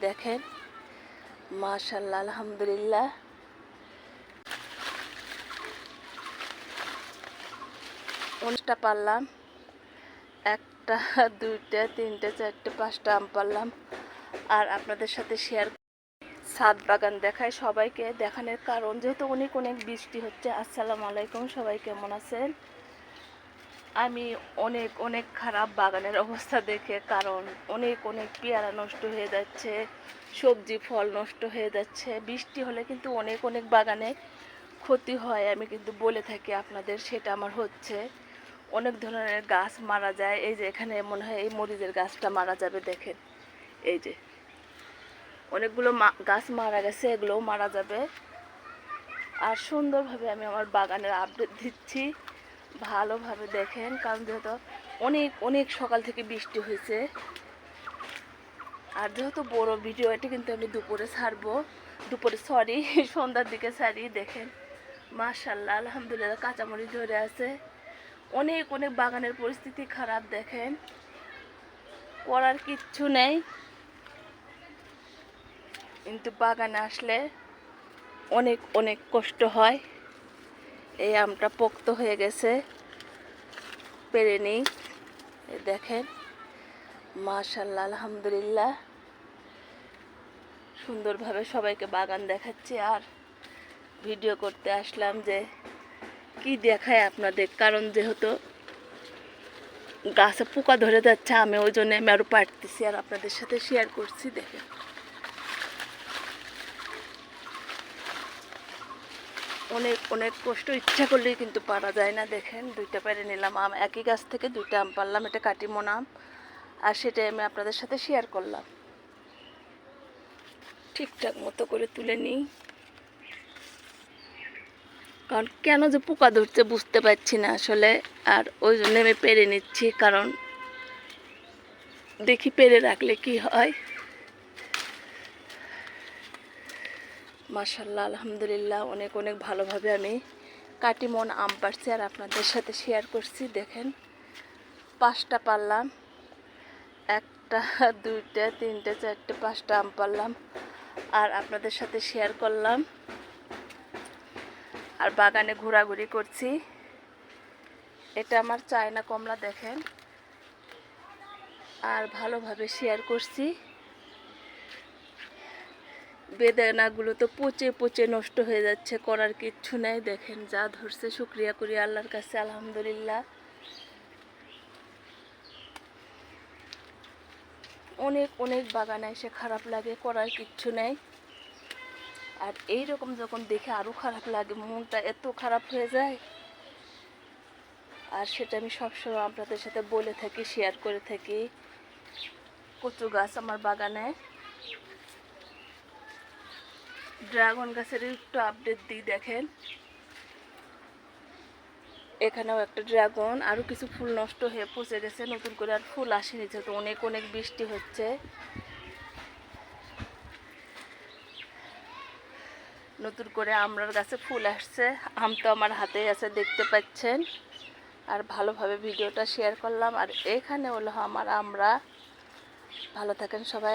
দেখেন মাশাআল্লাহ আলহামদুলিল্লাহ। উনিশটা পারলাম, একটা দুইটা তিনটা চারটে পাঁচটা আম পারলাম। আর আপনাদের সাথে শেয়ার ছাদ বাগান দেখায় সবাইকে দেখানোর কারণ যেহেতু অনেক অনেক বৃষ্টি হচ্ছে। আসসালামু আলাইকুম, সবাই কেমন আছেন? আমি অনেক অনেক খারাপ বাগানের অবস্থা দেখে, কারণ অনেক অনেক পেয়ারা নষ্ট হয়ে যাচ্ছে, সবজি ফল নষ্ট হয়ে যাচ্ছে। বৃষ্টি হলে কিন্তু অনেক অনেক বাগানে ক্ষতি হয়, আমি কিন্তু বলে থাকি আপনাদের, সেটা আমার হচ্ছে। অনেক ধরনের গাছ মারা যায়। এই যে এখানে মনে হয় এই মরিচের গাছটা মারা যাবে, দেখেন এই যে অনেকগুলো গাছ মারা গেছে, এগুলোও মারা যাবে। আর সুন্দরভাবে আমি আমার বাগানের আপডেট দিচ্ছি, ভালোভাবে দেখেন, কারণ যেহেতু অনেক অনেক সকাল থেকে বৃষ্টি হয়েছে। আর যেহেতু বড় ভিডিও, এটি কিন্তু আমি দুপুরে ছাড়বো, সন্ধ্যার দিকে ছাড়ি। দেখেন মাশাআল্লাহ আলহামদুলিল্লাহ, কাঁচামরিচ ধরে আছে। অনেক অনেক বাগানের পরিস্থিতি খারাপ, দেখেন করার কিচ্ছু নেই, কিন্তু বাগানে আসলে অনেক অনেক কষ্ট হয়। এই আমটা পোক্ত হয়ে গেছে, পেরে নিই। দেখেন মাশাআল্লাহ আলহামদুলিল্লাহ, সুন্দরভাবে সবাইকে বাগান দেখাচ্ছি। আর ভিডিও করতে আসলাম যে কি দেখায় আপনাদের, কারণ যেহেতু গাছে পোকা ধরে যাচ্ছে আমি, ওই জন্য আমি আরও পারতেছি আর আপনাদের সাথে শেয়ার করছি। দেখেন অনেক অনেক কষ্ট, ইচ্ছা করলেই কিন্তু পারা যায় না। দেখেন দুইটা পেরে নিলাম আম, একই গাছ থেকে দুইটা আম পারলাম, এটা কাটিমন আম। আর সেটাই আমি আপনাদের সাথে শেয়ার করলাম। ঠিকঠাক মতো করে তুলে নিই, কারণ কেন যে পোকা ধরছে বুঝতে পারছি না আসলে। আর ওই জন্য আমি পেরে নিচ্ছি, কারণ দেখি পেরে রাখলে কি হয়। মাশাআল্লাহ আলহামদুলিল্লাহ, অনেক অনেক ভালোভাবে আমি কাটিমন আম পারছি আর আপনাদের সাথে শেয়ার করছি। দেখেন 5টা পারলাম, একটা দুইটা তিনটা চারটে পাঁচটা আম পারলাম আর আপনাদের সাথে শেয়ার করলাম। আর বাগানে ঘোরাঘুরি করছি। এটা আমার চায়না কমলা, দেখেন, আর ভালোভাবে শেয়ার করছি। বেদানাগুলো তো পচে পচে নষ্ট হয়ে যাচ্ছে, করার কিচ্ছু নেই। দেখেন যা ধরছে, শুকরিয়া করি আল্লাহর কাছে আলহামদুলিল্লাহ। অনেক অনেক বাগানে এসে খারাপ লাগে, করার কিচ্ছু নেই। আর এই রকম যখন দেখে আরও খারাপ লাগে, মনটা এত খারাপ হয়ে যায়। আর সেটা আমি সবসময় আপনাদের সাথে বলে থাকি, শেয়ার করে থাকি। কচু গাছ আমার বাগানে, ড্রাগন গাছের একটু আপডেট দিই। দেখেন এখানেও একটা ড্রাগন, আরও কিছু ফুল নষ্ট হয়ে পচে গেছে, নতুন করে আর ফুল আসেনি যেহেতু অনেক অনেক বৃষ্টি হচ্ছে। নতুন করে আমড়ার গাছে ফুল আসছে, আম তো আমার হাতেই আছে দেখতে পাচ্ছেন। আর ভালোভাবে ভিডিওটা শেয়ার করলাম। আর এখানে হলো আমার আমড়া। ভালো থাকেন সবাই।